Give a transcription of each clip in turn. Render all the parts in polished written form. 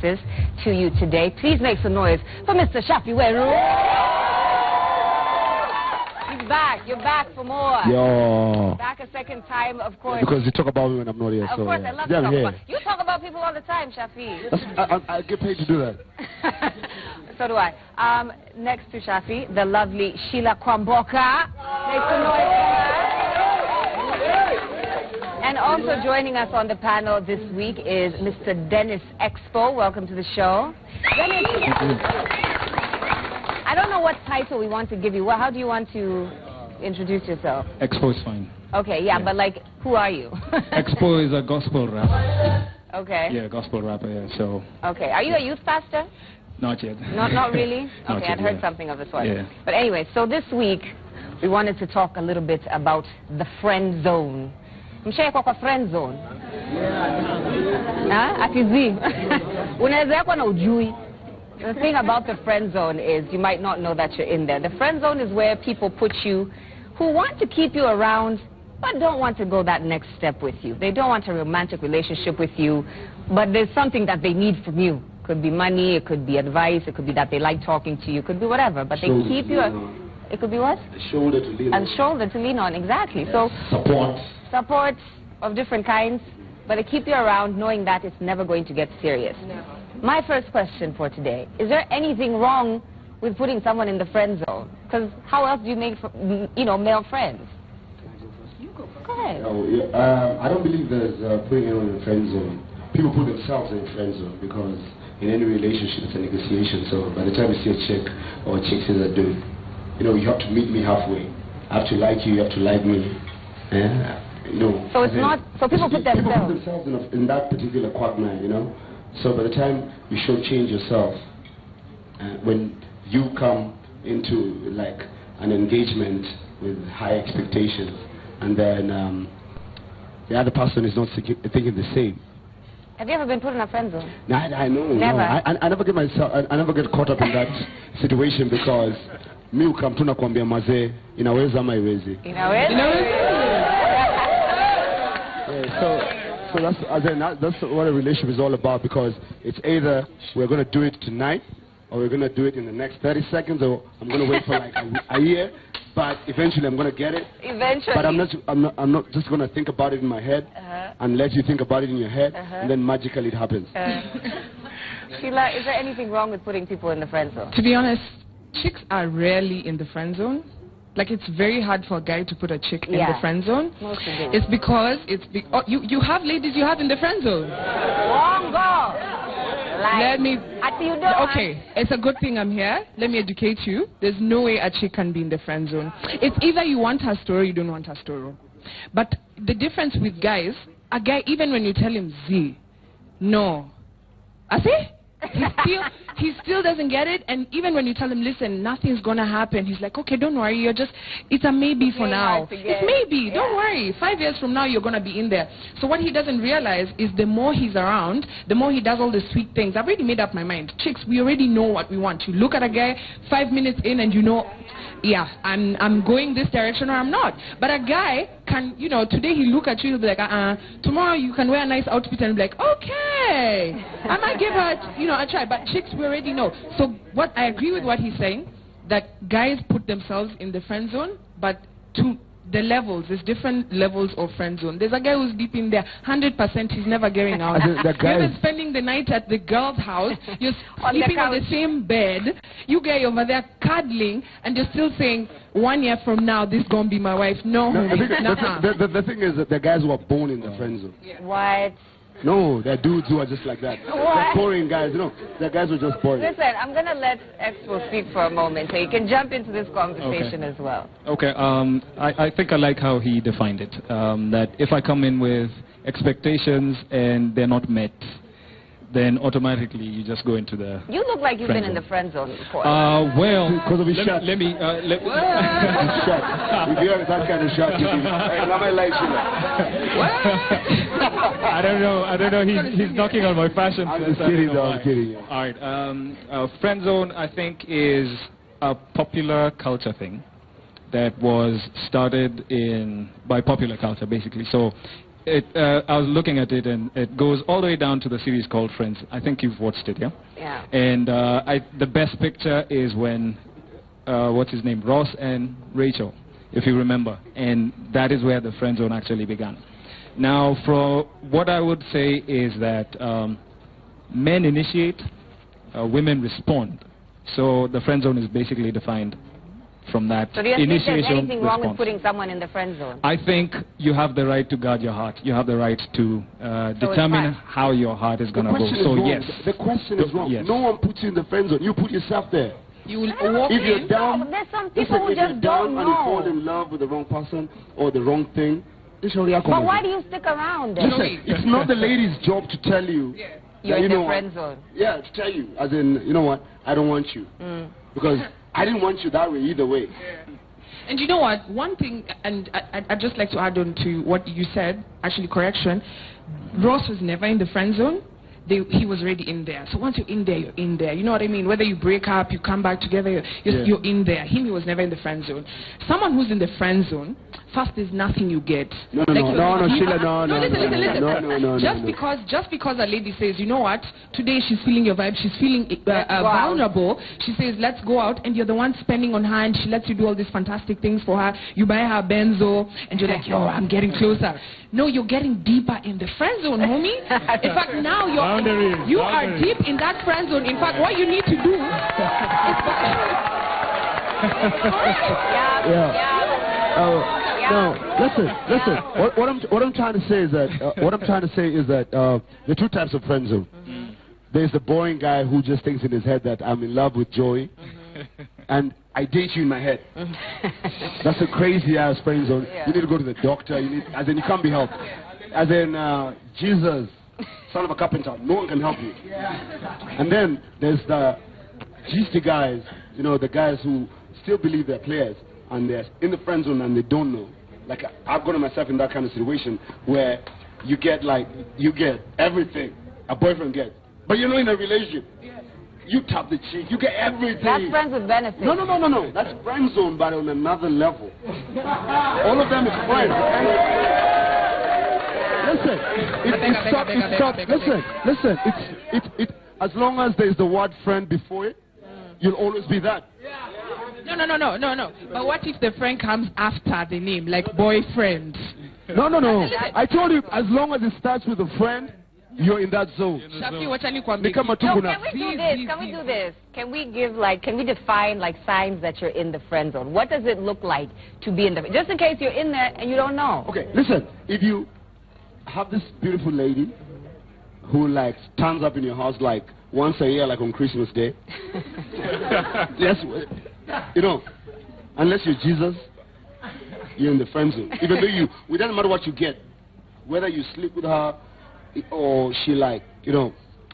to you today. Please make some noise for Mr. Shafi Weru. He's back. You're back for more. Yo. Back a second time, of course. Because you talk about me when I'm not here. Of course, I love to talk about you. Talk about people all the time, Shafi. I get paid to do that. So do I. Next to Shafi, the lovely Sheila Kwamboka. Make some noise for her. And also joining us on the panel this week is Mr. Dennis Expo. Welcome to the show. Dennis, I don't know what title we want to give you. Well, how do you want to introduce yourself? Expo is fine. Okay, yeah, but like, who are you? Expo is a gospel rapper. Okay. Yeah, gospel rapper, yeah, so... Okay, are you a youth pastor? Not yet. Not really? Not Okay, yet, I'd heard yeah. something of the sort. Yeah. But anyway, so this week, we wanted to talk a little bit about the friend zone. Mshaye kwa friend zone. Atizi. Unaweza kuwa na ujui. The thing about the friend zone is you might not know that you're in there. The friend zone is where people put you who want to keep you around but don't want to go that next step with you. They don't want a romantic relationship with you, but there's something that they need from you. It could be money, it could be advice, it could be that they like talking to you, it could be whatever, but they keep you... It could be what? A shoulder to lean on. A shoulder to lean on, exactly. Yes. So Support of different kinds, but they keep you around knowing that it's never going to get serious. No. My first question for today, is there anything wrong with putting someone in the friend zone? Because how else do you make, male friends? You go ahead. I don't believe there's putting anyone in the friend zone. People put themselves in the friend zone because in any relationship it's a negotiation. So by the time you see a chick or a chick says a dude, you have to meet me halfway. I have to like you, you have to like me. So it's not, so people put themselves in that particular quagmire, So by the time you change yourself, when you come into like an engagement with high expectations, and then the other person is not thinking the same. Have you ever been put in a friend zone? No, I know. Never. No. I never get caught up in that situation because mi ukamtuna kuambia mazee inaweza ama iwezi. So that's what a relationship is all about, because it's either we're going to do it tonight or we're going to do it in the next 30 seconds, or I'm going to wait for like a year, but eventually I'm going to get it. Eventually. But I'm not just going to think about it in my head and let you think about it in your head, and then magically it happens. Sheila, is there anything wrong with putting people in the friend zone? To be honest, chicks are rarely in the friend zone. Like, it's very hard for a guy to put a chick in the friend zone. Most of them. It's because you have ladies you have in the friend zone. Wongo. Okay, it's a good thing I'm here. Let me educate you. There's no way a chick can be in the friend zone. It's either you want her story or you don't want her story. But the difference with guys, a guy, even when you tell him Z, no. I see? He still doesn't get it, and even when you tell him, listen, nothing's gonna happen, he's like, okay, don't worry, it's a maybe for now. It's maybe, don't worry, 5 years from now you're gonna be in there. So what he doesn't realize is the more he's around, the more he does all the sweet things. I've already made up my mind. Chicks, we already know what we want. You look at a guy 5 minutes in and yeah, I'm going this direction or I'm not. But a guy can, today he look at you, he'll be like, tomorrow you can wear a nice outfit and be like, okay, I might give her, a try. But chicks, we already know. So what I agree with what he's saying, that guys put themselves in the friend zone, but to the levels, there's different levels of friend zone. There's a guy who's deep in there, 100%, he's never getting out. You're spending the night at the girl's house, you're sleeping on the same bed, you guys over there cuddling, and you're still saying, 1 year from now, this gonna be my wife. No, the thing is that the guys who are born in the friend zone. What? No, they're dudes who are just like that. They're boring guys, the guys who are just boring. Listen, I'm going to let Expo speak for a moment, so you can jump into this conversation as well. Okay, I think I like how he defined it, that if I come in with expectations and they're not met, then automatically you just go into the... You look like you've been in the friend zone before. Well, because of his shot. Let me... His shot. If you have that kind of shot, you can... I don't know. He's knocking on my fashion sense. I'm kidding. All right. Friend zone, I think, is a popular culture thing that was started by popular culture, basically. So I was looking at it, and it goes all the way down to the series called Friends. I think you've watched it, yeah? Yeah. And the best picture is when, what's his name, Ross and Rachel, if you remember. And that is where the friend zone actually began. Now, for what I would say is that men initiate, women respond. So the friend zone is basically defined from that So do you think there's initiation anything wrong with response. putting someone in the friend zone? I think you have the right to guard your heart. You have the right to determine fine. how your heart is The going to go. question is So wrong. yes. The question is wrong. Yes. No one puts you in the friend zone. You put yourself there. You will walk If you're in. down, No, there's some people who if you're just down don't and you know. fall in love with the wrong person or the wrong thing, But why do you stick around then? Listen, it's not the lady's job to tell you. You're that, in you the know friend what, zone. Yeah, to tell you, as in, you know what, I don't want you. Because I didn't want you that way either way. And you know what? One thing, and I'd just like to add on to what you said, actually correction, Ross was never in the friend zone. He was already in there. So once you're in there, you're in there. You know what I mean? Whether you break up, you come back together, you're in there. He was never in the friend zone. Someone who's in the friend zone, first there's nothing you get. No, Sheila, no. Listen. Just because a lady says, you know what, today she's feeling your vibe, she's feeling vulnerable, she says, let's go out, and you're the one spending on her, and she lets you do all these fantastic things for her. You buy her benzo, and you're like, yo, I'm getting closer. No, you're getting deeper in the friend zone, homie. In fact, now you are deep in that friend zone. In fact, what you need to do is... No, listen. What I'm trying to say is that there are two types of friend zone. There's the boring guy who just thinks in his head that I'm in love with Joey, and I date you in my head. That's a crazy ass friend zone. You need to go to the doctor. You can't be helped. As in Jesus, son of a carpenter, no one can help you. And then there's the GC guys, you know, the guys who still believe they're players and they're in the friend zone and they don't know. Like I've gotten myself in that kind of situation where you get everything a boyfriend gets, but you're not in a relationship. You tap the cheek, you get everything. That's friends with benefits. No. That's friend zone, but on another level. All of them is friends. Listen. It's as long as there's the word friend before it, you'll always be that. No. But what if the friend comes after the name, like boyfriend? No. I told you, as long as it starts with a friend, you're in that zone. Can we do this? Can we define like signs that you're in the friend zone? What does it look like to be in the, just in case you're in there and you don't know? Okay, listen, if you have this beautiful lady who like turns up in your house like once a year, like on Christmas Day, yes, you know, unless you're Jesus, you're in the friend zone. Even though it doesn't matter what you get, whether you sleep with her or she like, you know,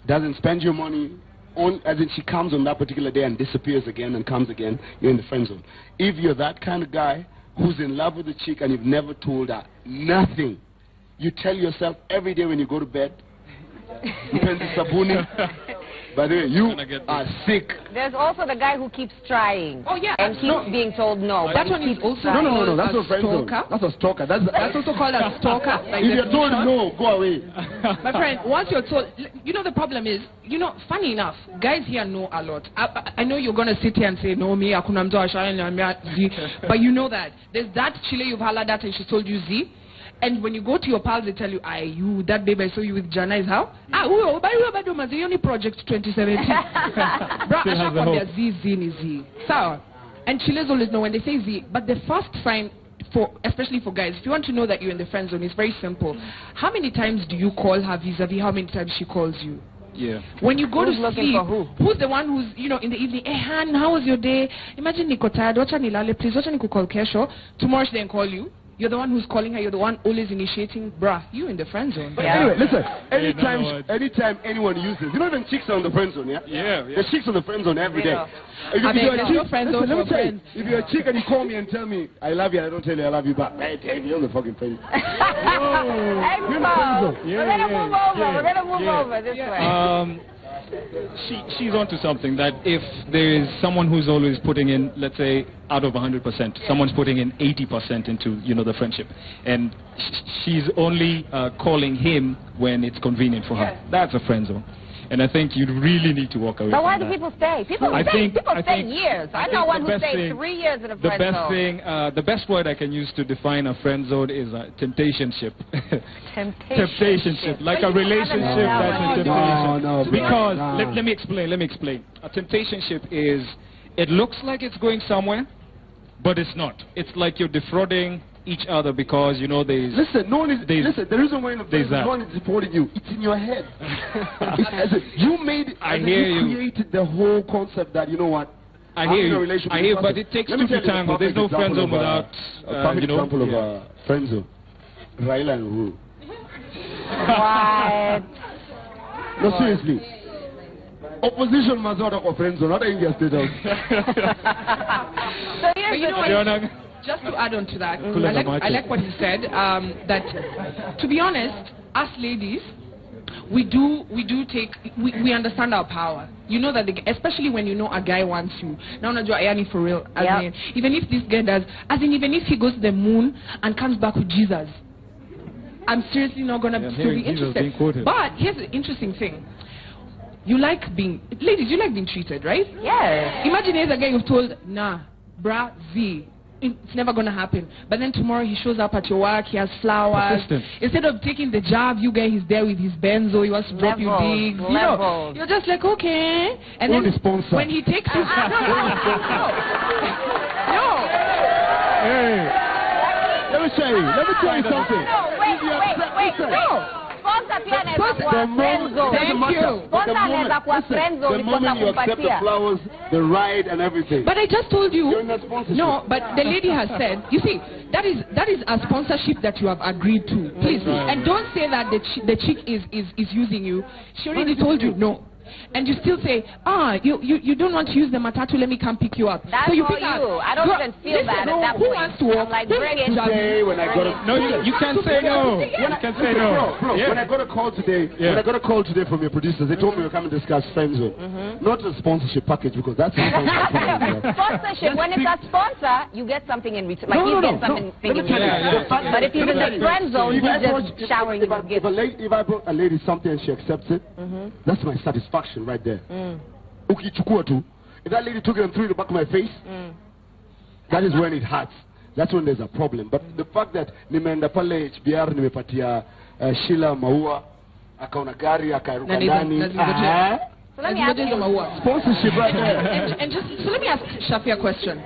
doesn't spend your money on, as in she comes on that particular day and disappears again and comes again, you're in the friend zone. If you're that kind of guy who's in love with the chick and you've never told her nothing, you tell yourself every day when you go to bed, by the way, you are sick. There's also the guy who keeps trying. Oh yeah, and keeps being told no. That one is also no. That's a friend zone. That's a stalker. That's also called a stalker. Like if you're told no, go away. My friend, once you're told, you know the problem is, you know, funny enough, guys here know a lot. I know you're gonna sit here and say no, me, akuna mtu ashaya Z, but you know that there's that chile you've hollered at and she told you Z. And when you go to your pals, they tell you, that babe I saw you with Jana is how? By the only project 2017. Bro, I Z ni Z. So, and chiles always know when they say Z, but the first sign, especially for guys, if you want to know that you're in the friend zone, it's very simple. How many times do you call her vis-a-vis how many times she calls you? Yeah. When you go who's to looking sleep, for who? Who's the one who's, you know, in the evening, hey, Han, how was your day? Imagine niko tired, wacha nilale, please, wacha niku call kesho. Tomorrow she then call you. You're the one who's calling her, you're the one always initiating. Bruh, you in the friend zone. Yeah. Anyway, listen, anytime anyone uses, you know even chicks are on the friend zone, yeah? Yeah. The chicks on the friend zone every day. If you're a chick and you call me and tell me, I love you, and I don't tell you I love you back, you're on the fucking friend zone. We're going to move over this way. she's onto something. That if there is someone who's always putting in, let's say, out of 100%, someone's putting in 80% into, the friendship, and she's only calling him when it's convenient for her. That's a friend zone. And I think you really need to walk away. But why from do people stay? People that. stay years. I know one who stayed 3 years in a friend zone. The best word I can use to define a friend zone is temptationship. Temptationship. Like a relationship that's a temptation. No, because, let me explain. A temptationship is, it looks like it's going somewhere, but it's not. It's like you're defrauding each other because there's listen, the reason why no one is supporting you, it's in your head. You made it. You created the whole concept that I hear you, but it takes two to tango. There's no friend zone without a perfect example of a friend zone. Raila and Uhuru. What? No, seriously. Opposition must not have a friend zone, not India State House. So here's the thing. Just to add on to that, I like what he said, that, to be honest, us ladies, we understand our power. You know that, especially when you know a guy wants you. Now, for real. Even if this guy does, even if he goes to the moon and comes back with Jesus, I'm seriously not going to still be interested. But here's the interesting thing. Ladies, you like being treated, right? Yes. Imagine there's a guy you've told, nah, brah, Z. It's never going to happen. But then tomorrow he shows up at your work, he has flowers. Instead of taking the job, you guys, he's there with his benzo, he wants to drop you digs. You're just like, okay. And then when he takes you... No. Hey. Let me tell you something. No, wait. No. The moment you accept the flowers, the ride and everything. But I just told you. You're in a sponsorship. No, but the lady has said, you see, that is a sponsorship that you have agreed to. Please. And don't say that the chick is using you. She already told you no. And you still say, you don't want to use the matatu, let me come pick you up. That's so you pick up. I don't even feel that at that who point. Wants to walk? I'm like, bring it. Today, when I got a... No, you can't say no. You can say no. Bro, when I got a call today, from your producers, they told me to come and discuss friend zone. Not a sponsorship package, because that's a sponsorship. When it's a sponsor, you get something in return. Like you get something in return. But if you're in the friend zone, he's just showering you with gifts. If I brought a lady something and she accepts it, that's my satisfaction right there. If that lady took it and threw it in the back of my face, that is when it hurts. That's when there's a problem. But the fact that nimeenda pale HBR nimepatia Sheila maua akaona gari akaruka ndani. So let me ask you. Sponsorship right there. and just so let me ask Shafi a question.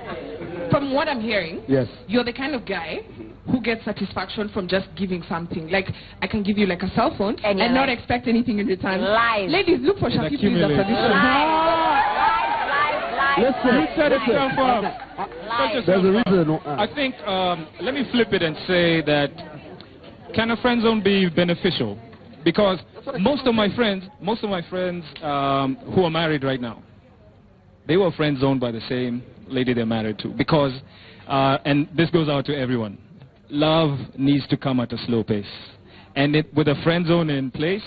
From what I'm hearing, yes, you're the kind of guy who gets satisfaction from just giving something. Like, I can give you like a cell phone and not expect anything in return. Lies. Ladies, look for Shafi, please, after this one. Lies. Listen, you set yourself up. There's a reason. I think, let me flip it and say that, can a friend zone be beneficial? Because most of my friends who are married right now, they were friend zoned by the same lady they're married to. Because, and this goes out to everyone, love needs to come at a slow pace. And with a friend zone in place,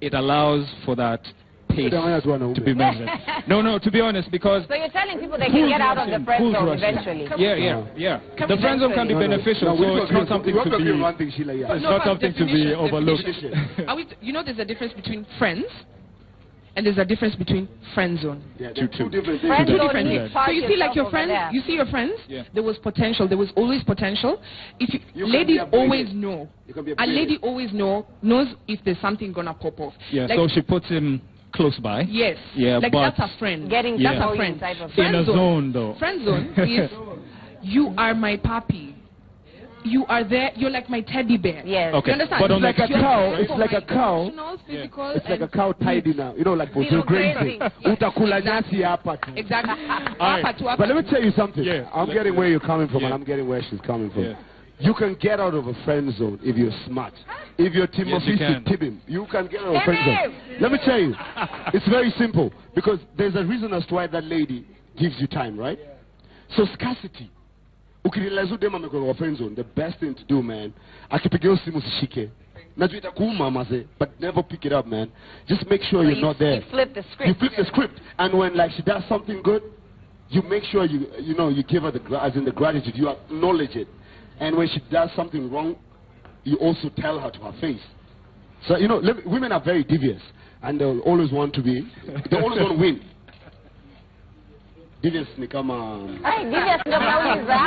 it allows for that pace to be measured. No, to be honest, because... So you're telling people they can get out of the friend zone eventually? Yeah. The friend zone can be beneficial, so it's not something to be... It's not something to be overlooked. There's a difference between friends, and there's a difference between friend zone. Yeah, two different things. Friend zone means so you see, like your friends, there was potential. There was always potential. If ladies always know. A lady always knows if there's something gonna pop off. Yeah, like, so she puts him close by. Yes. Yeah, like but that's a friend. That's a friend. In a zone, though. Friend zone is you are my puppy. You are there. You're like my teddy bear. Yes. Okay. You understand? But it's like a cow. It's like a cow. Physical, it's like a cow tidy now. You know, like for grazing. Utakula nyasi hapa tu. Exactly. But let me tell you something. Yeah. I'm getting where you're coming from, and I'm getting where she's coming from. Yeah. You can get out of a friend zone if you're smart. If you're Timothy Tibim, you can get out of a friend zone. Let me tell you, it's very simple. Because there's a reason as to why that lady gives you time, right? So scarcity. The best thing to do, man, akipigia simu usishike. Najua itakuuma maze, but never pick it up, man. Just make sure you're not there. You flip the script. You flip the script, and when like she does something good, you make sure you give her the gratitude. You acknowledge it, and when she does something wrong, you also tell her to her face. So women are very devious, and they'll always want to be. They always want to win. Devious ni kama. Hey, devious ndio kauliza.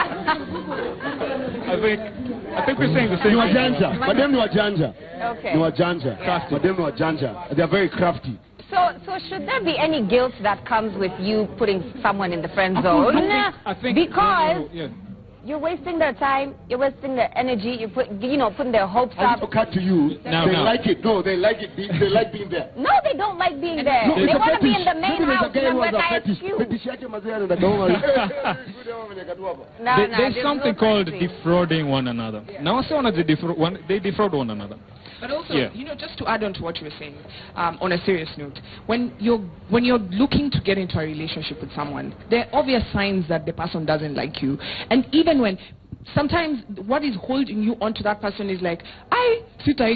I think we're saying the same. Ni wajanja, but them ni wajanja. Okay. Ni wajanja. Yeah. But them ni wajanja. They are very crafty. So should there be any guilt that comes with you putting someone in the friend zone? I think because yeah. you're wasting their time, you're wasting their energy, you're putting their hopes I up. need to cut to you. They like it. No, they like it. They like being there. No, they don't like being there. No, they want to be in the main house. There's something called defrauding one another. Now, they defraud one another. But also, just to add on to what you were saying, on a serious note, when you're looking to get into a relationship with someone, there are obvious signs that the person doesn't like you. And even when sometimes what is holding you onto that person is like, I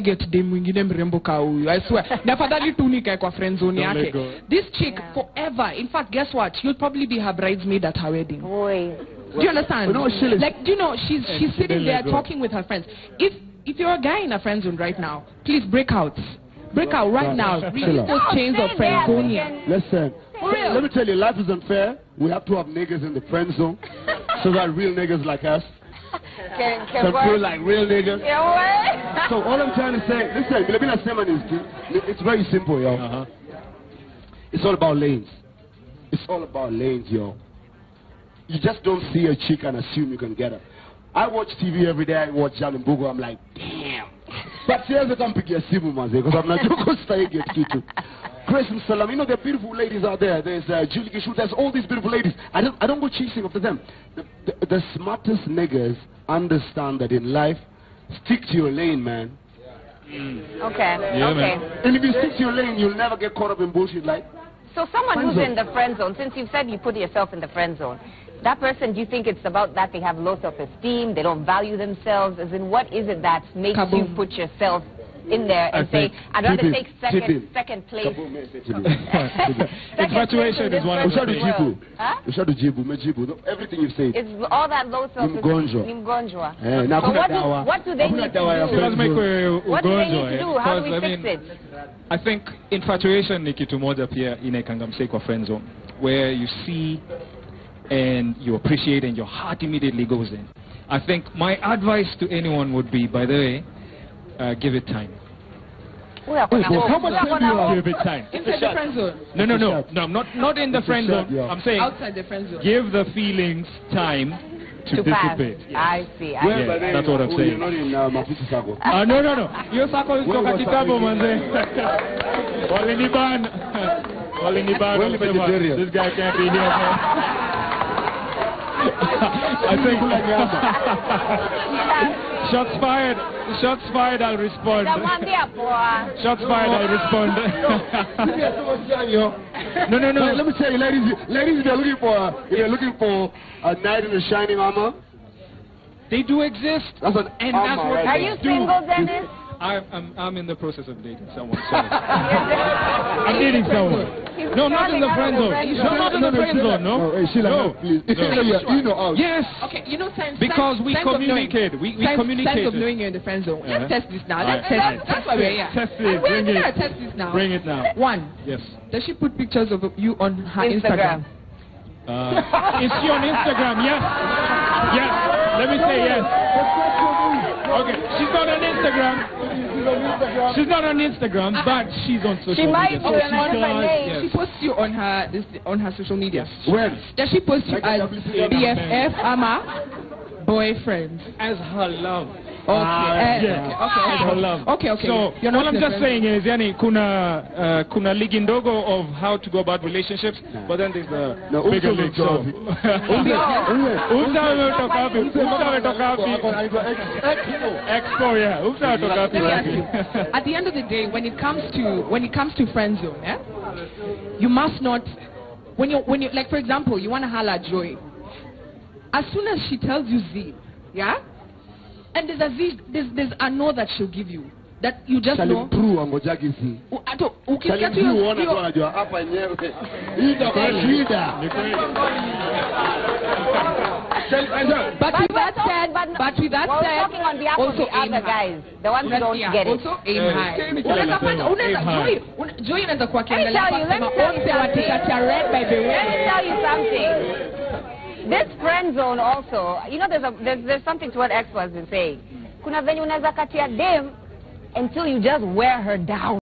get dem mwingine mrembo ka huyu. I swear. Nafadhali tu nikae kwa friend zone yake. This chick forever. In fact, guess what? You'll probably be her bridesmaid at her wedding. Boy. Do you understand? Like, do you know, she's sitting there talking with her friends. If you're a guy in a friend zone right now, please break out. Break out right now. Release those chains of friendzonia. Listen, let me tell you, life is unfair. We have to have niggas in the friend zone so that real niggas like us can feel like real niggas. Yeah, So all I'm trying to say, listen, it's very simple, yo. It's all about lanes. It's all about lanes, yo. You just don't see a chick and assume you can get her. I watch TV every day. I watch Jan and Bogo. I'm like, damn. But here's come pick your simu, man, because I'm not going to stay get kitu. Grace and Salam, there are beautiful ladies out there. There's Julie Gishu. There's all these beautiful ladies. I don't go chasing after them. The smartest niggas understand that in life, stick to your lane, man. Okay. Yeah, okay. Man. And if you stick to your lane, you'll never get caught up in bullshit like. So someone who's in the friend zone, since you've said you put yourself in the friend zone, that person, do you think it's about that they have low self-esteem, they don't value themselves? As in, what is it that makes you put yourself in there and say, I'd rather take second place? Infatuation is one of the things. Everything you say. It's all that low self-esteem. So what do they need to do? What do they need to do? How do we fix it? I think infatuation ni kitu moja pia inaikanga msee kwa friend zone, where you see and you appreciate and your heart immediately goes in. I think my advice to anyone would be, by the way, give it time. How much time do you have? Give it time. Inside the friend zone? No, not in the friend zone. I'm saying outside the friend zone. Give the feelings time to dissipate. Yes. I see. Yeah, that's what I'm saying. You're not in Mafuti Sago. No. Your Sako is toka kitabu, manze. Waliniban. This guy can't be here, man. I think shots fired, I'll respond. Shots fired, I'll respond. No. Let me tell you, ladies, if you're looking for a knight in a shining armor, they do exist. That's an armor. Are you single, Dennis? I'm in the process of dating someone. So I'm dating someone. No, not in the friend zone. No, not in the friend zone. No. No, please. You know out. Yes. Okay, because we communicate. We communicate. Sense of knowing you're in the friend zone. Let's test this now. Let's test it. That's why we're here. Test it. Bring it. We're test this now. Bring it now. One. Yes. Does she put pictures of you on her Instagram? Is she on Instagram? Yes. Yes. Let me say yes. Okay. She's not on Instagram. She's not on Instagram, but she's on social media. She might So be on She posts you on her social media. When? Does she post you as BFF, ama, boyfriend? As her love. Okay. As her love. Okay. So all I'm just saying is, yani, kuna ligi ndogo of how to go about relationships, but then there's the bigger league. So Expo, yeah. At the end of the day, when it comes to friend zone, yeah, you must not, when you like, for example, you want to holla at Joy. As soon as she tells you Z, yeah, and there's a no that she'll give you. that you just know. Ato ukisikia tu unajua hapa yenyewe. Hii ndio shida. But with that said, talking on behalf of the other guys, the ones who don't get it. Also aim high. Joy inaweza kuwa kiangalia kusema wote watikati red by the way. Let me tell you something. This friend zone also, you know, there's something to what Expo has been saying. Kuna venye unaweza katia dem until you just wear her down.